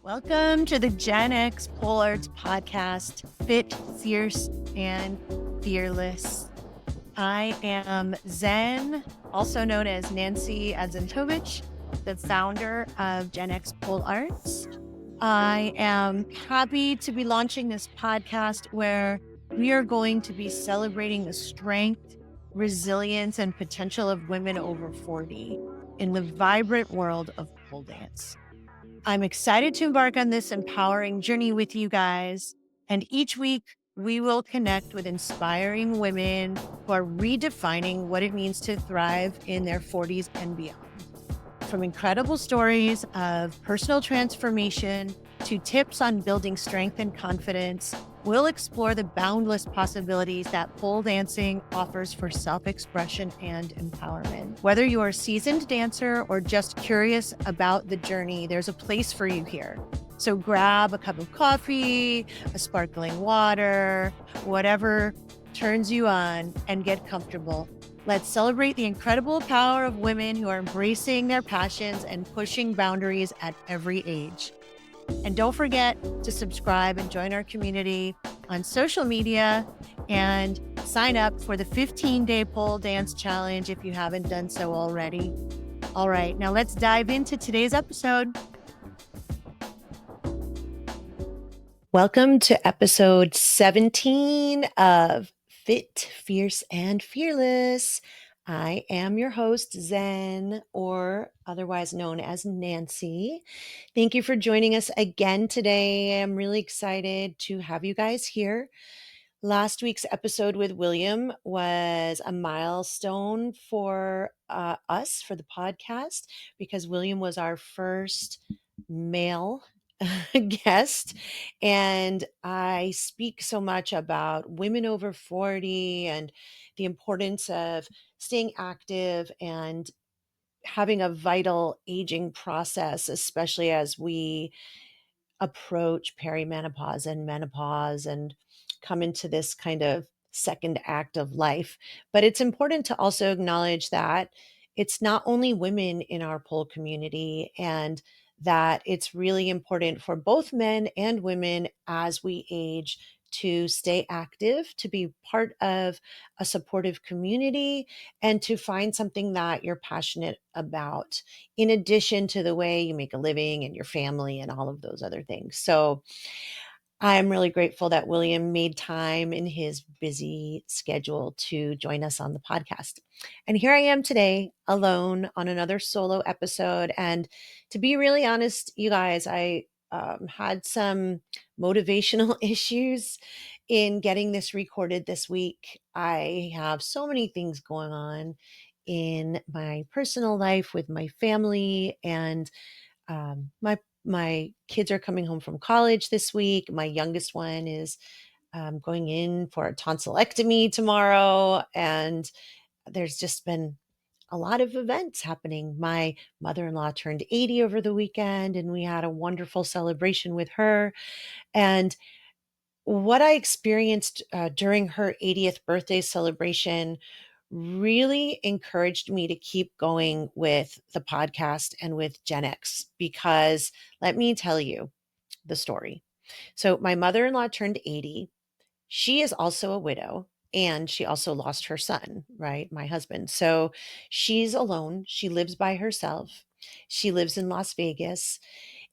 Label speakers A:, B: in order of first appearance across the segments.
A: Welcome to the GenX Pole Arts podcast, Fit, Fierce, and Fearless. I am Zen, also known as Nancy Adzentoivich, the founder of GenX Pole Arts. I am happy to be launching this podcast where we are going to be celebrating the strength, resilience, and potential of women over 40 in the vibrant world of pole dance. I'm excited to embark on this empowering journey with you guys. And each week, we will connect with inspiring women who are redefining what it means to thrive in their 40s and beyond. From incredible stories of personal transformation to tips on building strength and confidence, we'll explore the boundless possibilities that pole dancing offers for self-expression and empowerment. Whether you're a seasoned dancer or just curious about the journey, there's a place for you here. So grab a cup of coffee, a sparkling water, whatever turns you on, and get comfortable. Let's celebrate the incredible power of women who are embracing their passions and pushing boundaries at every age. And don't forget to subscribe and join our community on social media and sign up for the 15-day pole dance challenge if you haven't done so already. All right, now let's dive into today's episode. Welcome to episode 17 of Fit, Fierce, and Fearless. I am your host, Zen, or otherwise known as Nancy. Thank you for joining us again today. I'm really excited to have you guys here. Last week's episode with William was a milestone for us, for the podcast, because William was our first male guest. And I speak so much about women over 40 and the importance of staying active and having a vital aging process, especially as we approach perimenopause and menopause and come into this kind of second act of life. But it's important to also acknowledge that it's not only women in our pole community, and that it's really important for both men and women as we age to stay active, to be part of a supportive community, and to find something that you're passionate about, in addition to the way you make a living and your family and all of those other things. So I'm really grateful that William made time in his busy schedule to join us on the podcast. And here I am today alone on another solo episode. And to be really honest, you guys, I had some motivational issues in getting this recorded this week. I have so many things going on in my personal life with my family, and my kids are coming home from college this week. My youngest one is going in for a tonsillectomy tomorrow, and there's just been a lot of events happening. My mother-in-law turned 80 over the weekend, and we had a wonderful celebration with her. And what I experienced during her 80th birthday celebration really encouraged me to keep going with the podcast and with Gen X, because let me tell you the story. So, my mother in law turned 80. She is also a widow, and she also lost her son, right? My husband. So, she's alone. She lives by herself. She lives in Las Vegas,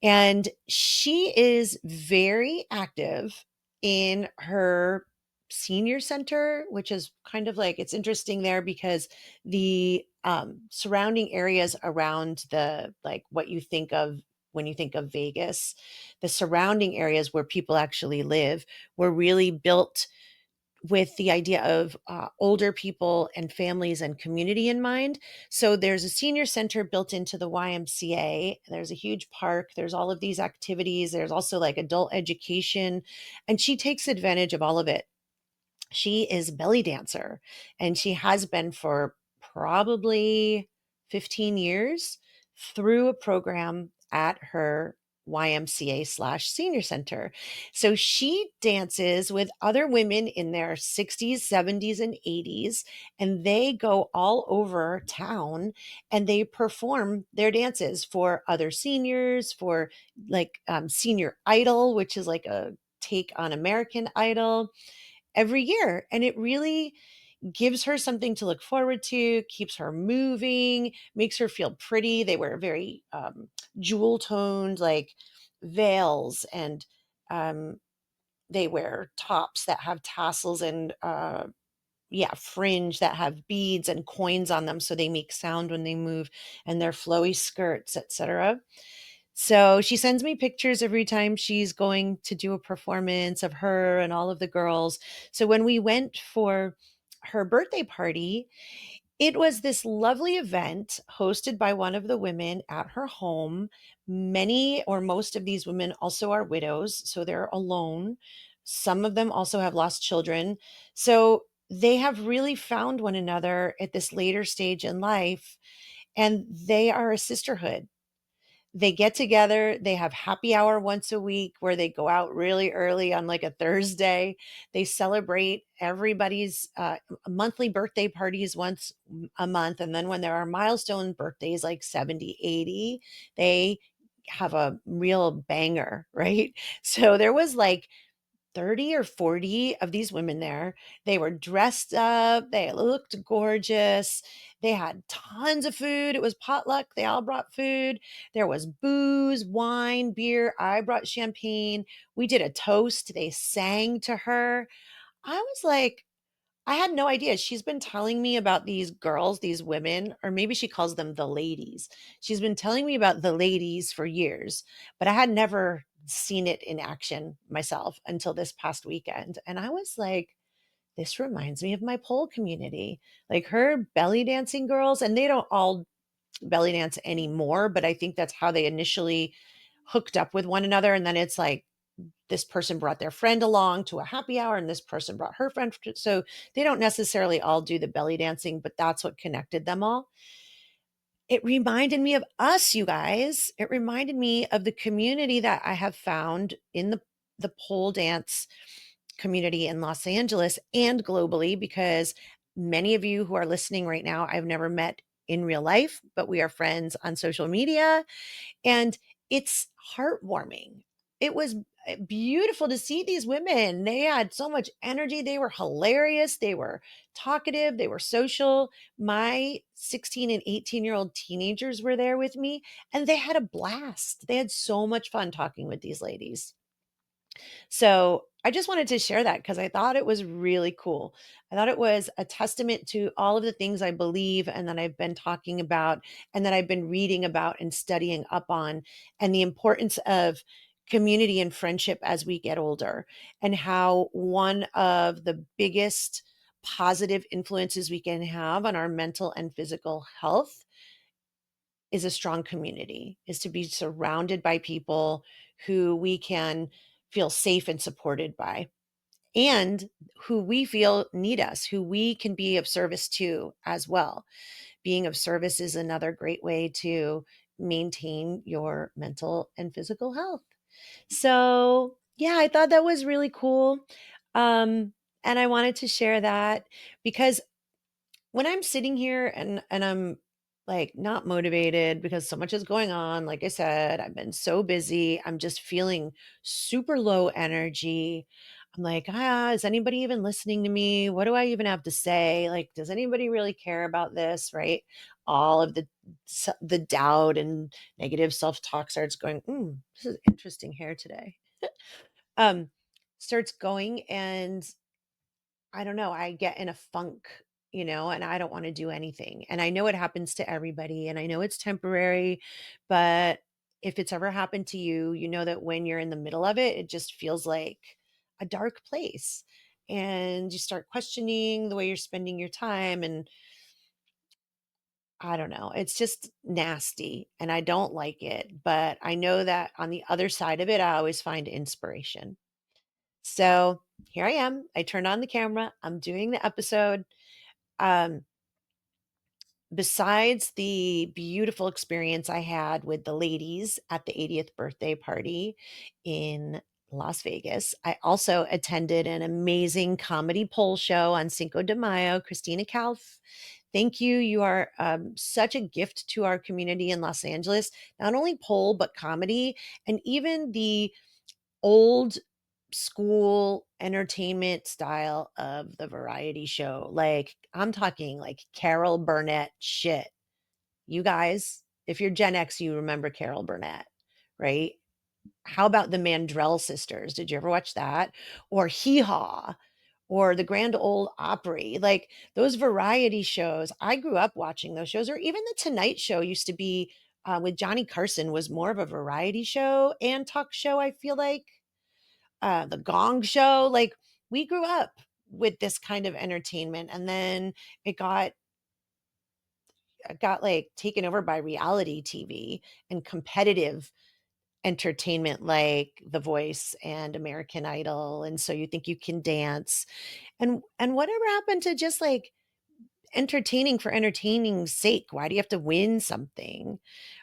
A: and she is very active in her senior center, which is kind of like, it's interesting there because the surrounding areas around the, like, what you think of when you think of Vegas, the surrounding areas where people actually live were really built with the idea of older people and families and community in mind. So there's a senior center built into the YMCA. There's a huge park. There's all of these activities. There's also like adult education. And she takes advantage of all of it. She is a belly dancer, and she has been for probably 15 years through a program at her YMCA/senior center. So she dances with other women in their 60s, 70s, and 80s, and they go all over town and they perform their dances for other seniors, for like Senior Idol, which is like a take on American Idol every year. And it really gives her something to look forward to, keeps her moving, makes her feel pretty. They wear very jewel toned, like veils, and um, they wear tops that have tassels and yeah, fringe that have beads and coins on them so they make sound when they move, and their flowy skirts, etc. So she sends me pictures every time she's going to do a performance of her and all of the girls. So when we went for her birthday party, it was this lovely event hosted by one of the women at her home. Many or most of these women also are widows, so they're alone. Some of them also have lost children. So they have really found one another at this later stage in life, and they are a sisterhood. They get together, they have happy hour once a week where they go out really early on like a Thursday. They celebrate everybody's monthly birthday parties once a month. And then when there are milestone birthdays like 70, 80, they have a real banger, right? So there was like 30 or 40 of these women there. They were dressed up, they looked gorgeous. They had tons of food. It was potluck. They all brought food. There was booze, wine, beer. I brought champagne. We did a toast. They sang to her. I was like, I had no idea. She's been telling me about these girls, these women, or maybe she calls them the ladies. She's been telling me about the ladies for years, but I had never seen it in action myself until this past weekend. And I was like, this reminds me of my pole community. Like her belly dancing girls, and they don't all belly dance anymore, but I think that's how they initially hooked up with one another. And then it's like, this person brought their friend along to a happy hour and this person brought her friend. So they don't necessarily all do the belly dancing, but that's what connected them all. It reminded me of us, you guys. It reminded me of the community that I have found in the pole dance community in Los Angeles and globally, because many of you who are listening right now, I've never met in real life, but we are friends on social media, and it's heartwarming. It was beautiful to see these women. They had so much energy. They were hilarious. They were talkative. They were social. My 16 and 18-year-old teenagers were there with me, and they had a blast. They had so much fun talking with these ladies. So I just wanted to share that because I thought it was really cool. I thought it was a testament to all of the things I believe and that I've been talking about and that I've been reading about and studying up on, and the importance of community and friendship as we get older, and how one of the biggest positive influences we can have on our mental and physical health is a strong community, is to be surrounded by people who we can feel safe and supported by, and who we feel need us, who we can be of service to as well. Being of service is another great way to maintain your mental and physical health. So, yeah, I thought that was really cool. Um, and I wanted to share that because when I'm sitting here and I'm like not motivated because so much is going on, like I said, I've been so busy. I'm just feeling super low energy. I'm like, is anybody even listening to me? What do I even have to say? Like, does anybody really care about this? Right? All of the doubt and negative self-talk starts going, this is interesting hair today. um, Starts going, and I don't know, I get in a funk, and I don't want to do anything. And I know it happens to everybody and I know it's temporary, but if it's ever happened to you, you know that when you're in the middle of it, it just feels like a dark place. And you start questioning the way you're spending your time. And I don't know, it's just nasty and I don't like it. But I know that on the other side of it, I always find inspiration. So here I am. I turned on the camera. I'm doing the episode. Um, besides the beautiful experience I had with the ladies at the 80th birthday party in Las Vegas, I also attended an amazing comedy pole show on Cinco de Mayo. Christina Calf, thank you. You are such a gift to our community in Los Angeles, not only pole, but comedy, and even the old school entertainment style of the variety show. Like, I'm talking like Carol Burnett shit. You guys, if you're Gen X, you remember Carol Burnett, right? How about the Mandrell sisters? Did you ever watch that? Or Hee Haw or the Grand Ole Opry? Like those variety shows. I grew up watching those shows, or even the Tonight Show used to be with Johnny Carson, was more of a variety show and talk show, I feel like. The Gong Show. Like we grew up with this kind of entertainment, and then it got like taken over by reality TV and competitive entertainment like The Voice and American Idol, and So You Think You Can Dance, and whatever happened to just like entertaining for entertaining's sake? Why do you have to win something?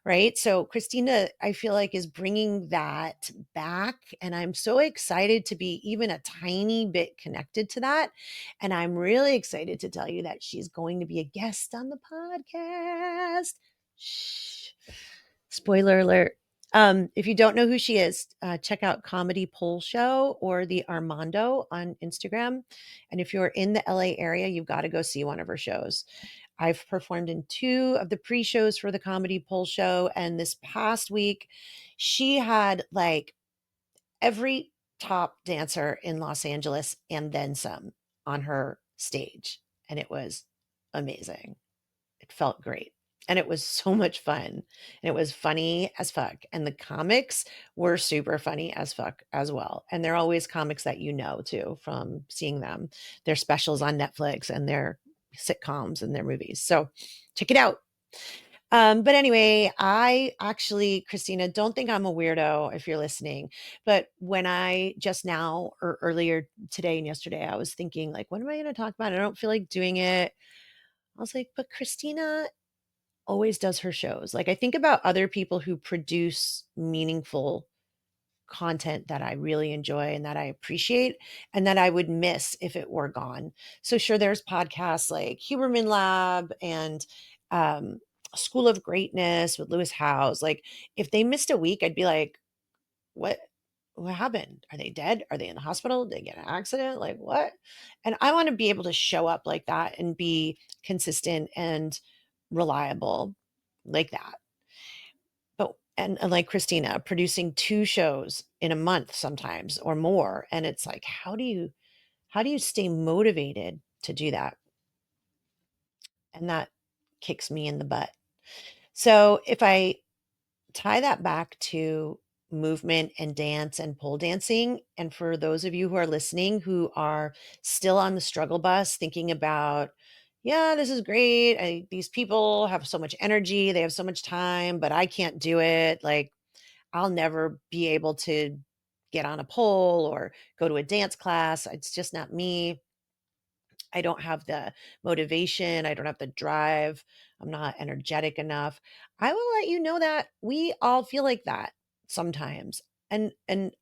A: Right? So Christina, I feel like, is bringing that back, and I'm so excited to be even a tiny bit connected to that. And I'm really excited to tell you that she's going to be a guest on the podcast. Shh. Spoiler alert. If you don't know who she is, check out Comedy Pole Show or the Armando on Instagram. And if you're in the LA area, you've got to go see one of her shows. I've performed in two of the pre shows for the Comedy Pole Show. And this past week, she had like every top dancer in Los Angeles and then some on her stage. And it was amazing. It felt great. And it was so much fun. And it was funny as fuck. And the comics were super funny as fuck as well. And they're always comics that you know too from seeing them. Their specials on Netflix and their sitcoms and their movies. So check it out. But anyway, I actually, Christina, don't think I'm a weirdo if you're listening. But when I just now or earlier today and yesterday, I was thinking, like, what am I going to talk about? I don't feel like doing it. I was like, but Christina always does her shows. Like I think about other people who produce meaningful content that I really enjoy and that I appreciate and that I would miss if it were gone. So sure, there's podcasts like Huberman Lab and um, School of Greatness with Lewis Howes. Like if they missed a week, I'd be like, what? What happened? Are they dead? Are they in the hospital? Did they get in an accident? Like what? And I want to be able to show up like that and be consistent and reliable like that. But and like Christina producing two shows in a month sometimes or more. And it's like, how do you stay motivated to do that? And that kicks me in the butt. So if I tie that back to movement and dance and pole dancing. And for those of you who are listening who are still on the struggle bus thinking about, yeah, this is great. These people have so much energy, they have so much time, but I can't do it. Like, I'll never be able to get on a pole or go to a dance class. It's just not me. I don't have the motivation. I don't have the drive. I'm not energetic enough. I will let you know that we all feel like that sometimes. And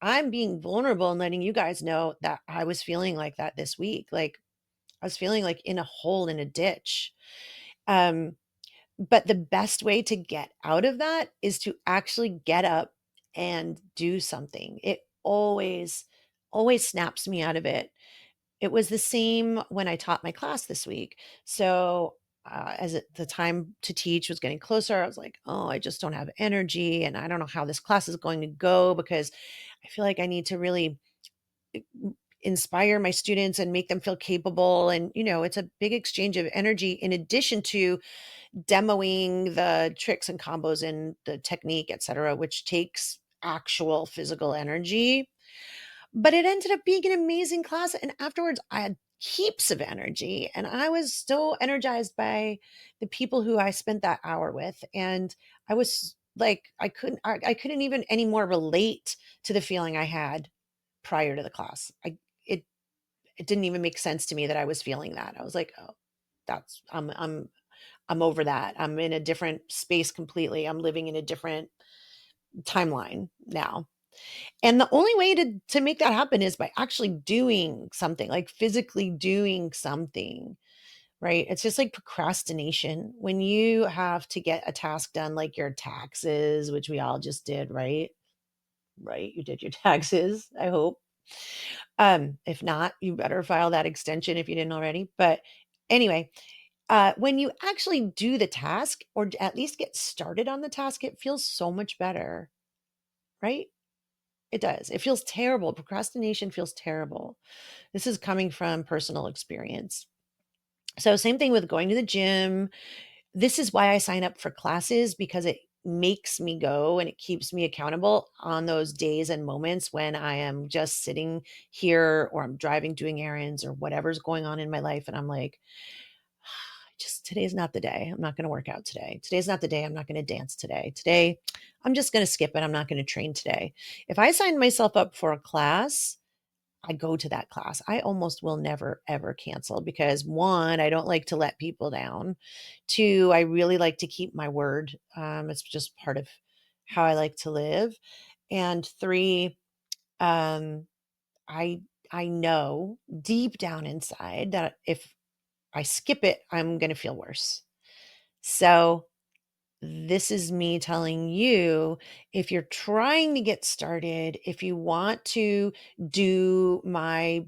A: I'm being vulnerable and letting you guys know that I was feeling like that this week. Like I was feeling like in a hole in a ditch. Um, but the best way to get out of that is to actually get up and do something. It always snaps me out of it. It was the same when I taught my class this week. So, the time to teach was getting closer, I was like, oh, I just don't have energy. And I don't know how this class is going to go because I feel like I need to really inspire my students and make them feel capable. And, it's a big exchange of energy in addition to demoing the tricks and combos and the technique, et cetera, which takes actual physical energy. But it ended up being an amazing class, and afterwards, I had heaps of energy, and I was so energized by the people who I spent that hour with, and I was like, I couldn't even anymore relate to the feeling I had prior to the class. It didn't even make sense to me that I was feeling that. I was like, "Oh, that's I'm I'm over that. I'm in a different space completely. I'm living in a different timeline now. And the only way to make that happen is by actually doing something, like physically doing something, right? It's just like procrastination. When you have to get a task done, like your taxes, which we all just did, right? Right? You did your taxes, I hope. If not, you better file that extension if you didn't already. But anyway, when you actually do the task or at least get started on the task, it feels so much better, right? It does. It feels terrible. Procrastination feels terrible. This is coming from personal experience. So, same thing with going to the gym. This is why I sign up for classes because it makes me go and it keeps me accountable on those days and moments when I am just sitting here or I'm driving, doing errands or whatever's going on in my life. And I'm like, just today's not the day. I'm not going to work out today. Today's not the day. I'm not going to dance today. Today, I'm just going to skip it. I'm not going to train today. If I sign myself up for a class, I go to that class. I almost will never, ever cancel because one, I don't like to let people down. Two, I really like to keep my word. It's just part of how I like to live. And three, um, I I know deep down inside that if I skip it, I'm going to feel worse. So this is me telling you if you're trying to get started, if you want to do my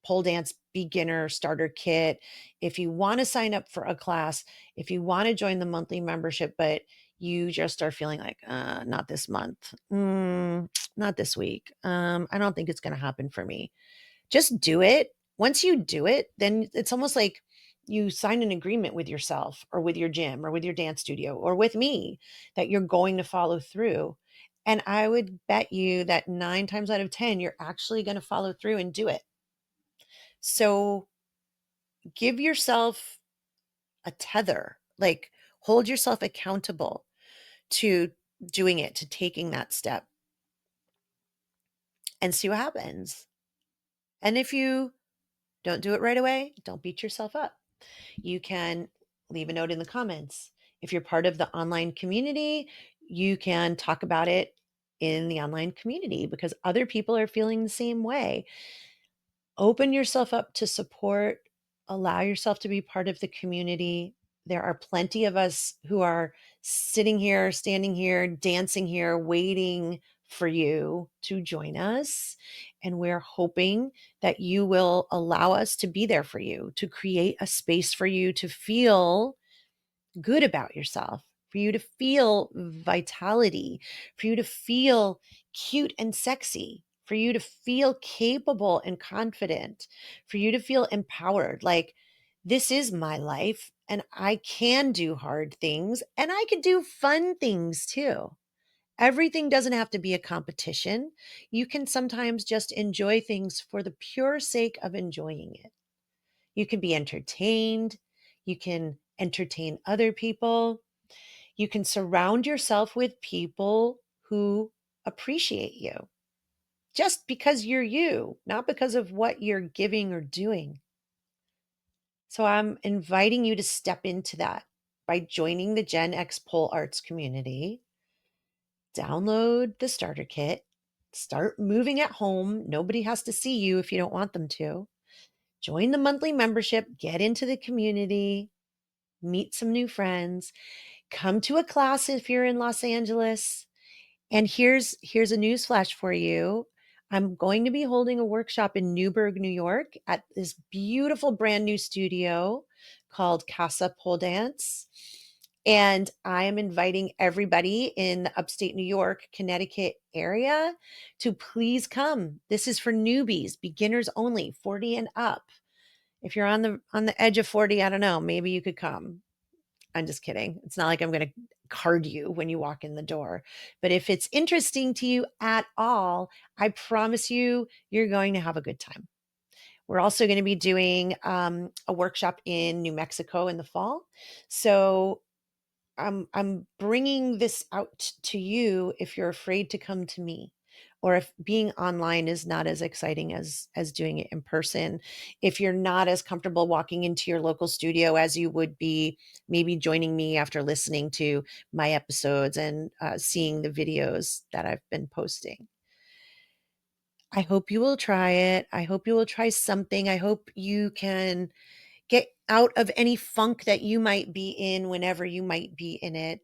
A: pole dance beginner starter kit, if you want to sign up for a class, if you want to join the monthly membership, but you just are feeling like, not this month, not this week. I don't think it's going to happen for me. Just do it. Once you do it, then it's almost like you sign an agreement with yourself or with your gym or with your dance studio or with me that you're going to follow through. And I would bet you that 9 times out of 10, you're actually going to follow through and do it. So give yourself a tether, like hold yourself accountable to doing it, to taking that step and see what happens. And if you don't do it right away, don't beat yourself up. You can leave a note in the comments. If you're part of the online community, you can talk about it in the online community because other people are feeling the same way. Open yourself up to support, allow yourself to be part of the community. There are plenty of us who are sitting here, standing here, dancing here, waiting for you to join us. And we're hoping that you will allow us to be there for you, to create a space for you to feel good about yourself, for you to feel vitality, for you to feel cute and sexy, for you to feel capable and confident, for you to feel empowered. Like, this is my life and I can do hard things and I can do fun things too. Everything doesn't have to be a competition. You can sometimes just enjoy things for the pure sake of enjoying it. You can be entertained. You can entertain other people. You can surround yourself with people who appreciate you just because you're you, not because of what you're giving or doing. So I'm inviting you to step into that by joining the GenX Pole Arts community. Download the starter kit, start moving at home. Nobody has to see you if you don't want them to. Join the monthly membership, get into the community, meet some new friends, come to a class if you're in Los Angeles. And here's a news flash for you. I'm going to be holding a workshop in Newburgh, New York at this beautiful brand new studio called Casa Pole Dance. And I am inviting everybody in the upstate New York, Connecticut area to please come. This is for newbies, beginners only, 40 and up. If you're on the edge of 40, I don't know, maybe you could come. I'm just kidding. It's not like I'm going to card you when you walk in the door. But if it's interesting to you at all, I promise you, you're going to have a good time. We're also going to be doing a workshop in New Mexico in the fall. So I'm bringing this out to you if you're afraid to come to me, or if being online is not as exciting as doing it in person, if you're not as comfortable walking into your local studio as you would be maybe joining me after listening to my episodes and seeing the videos that I've been posting. I hope you will try it. I hope you will try something. I hope you can get out of any funk that you might be in whenever you might be in it.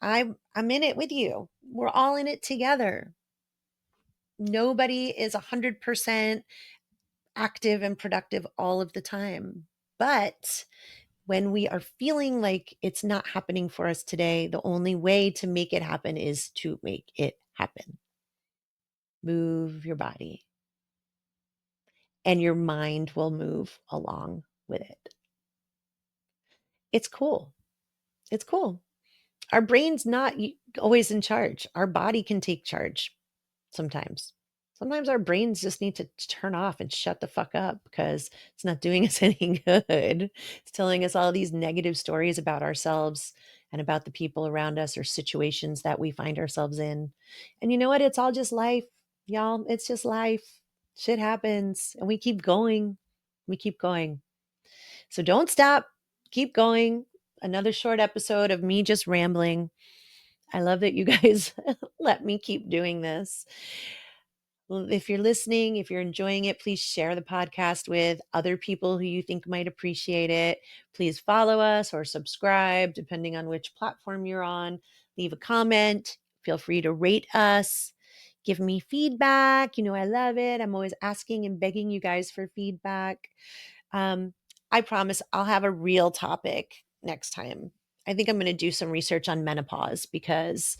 A: I'm in it with you. We're all in it together. Nobody is 100% active and productive all of the time. But when we are feeling like it's not happening for us today, the only way to make it happen is to make it happen. Move your body, and your mind will move along with it. It's cool. It's cool. Our brain's not always in charge. Our body can take charge sometimes. Sometimes our brains just need to turn off and shut the fuck up because it's not doing us any good. It's telling us all these negative stories about ourselves and about the people around us or situations that we find ourselves in. And you know what? It's all just life, y'all. It's just life. Shit happens and we keep going. We keep going. So don't stop. Keep going. Another short episode of me just rambling. I love that you guys let me keep doing this. Well, if you're listening, if you're enjoying it, please share the podcast with other people who you think might appreciate it. Please follow us or subscribe, depending on which platform you're on. Leave a comment. Feel free to rate us. Give me feedback. You know, I love it. I'm always asking and begging you guys for feedback. I promise I'll have a real topic next time. I think I'm going to do some research on menopause because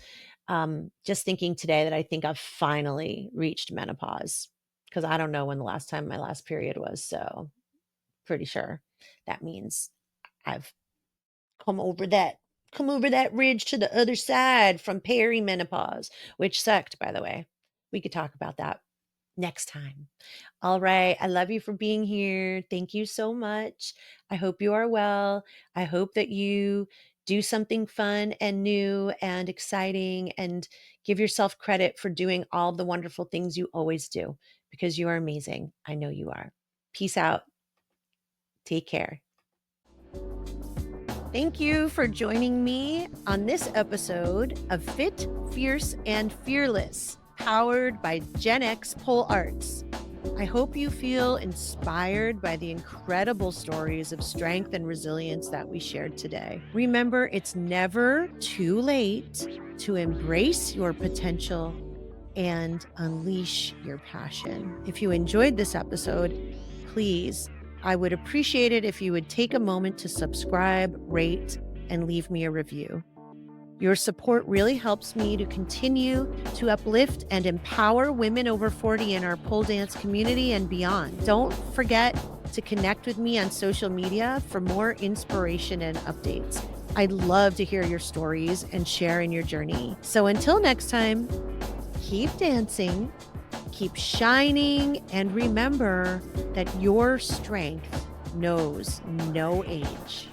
A: just thinking today that I think I've finally reached menopause because I don't know when the last time my last period was. So pretty sure that means I've come over that ridge to the other side from perimenopause, which sucked, by the way. We could talk about that next time. All right. I love you for being here. Thank you so much. I hope you are well. I hope that you do something fun and new and exciting and give yourself credit for doing all the wonderful things you always do because you are amazing. I know you are. Peace out. Take care. Thank you for joining me on this episode of Fit, Fierce, and Fearless, powered by GenX Pole Arts. I hope you feel inspired by the incredible stories of strength and resilience that we shared today. Remember, it's never too late to embrace your potential and unleash your passion. If you enjoyed this episode, please, I would appreciate it if you would take a moment to subscribe, rate, and leave me a review. Your support really helps me to continue to uplift and empower women over 40 in our pole dance community and beyond. Don't forget to connect with me on social media for more inspiration and updates. I'd love to hear your stories and share in your journey. So until next time, keep dancing, keep shining, and remember that your strength knows no age.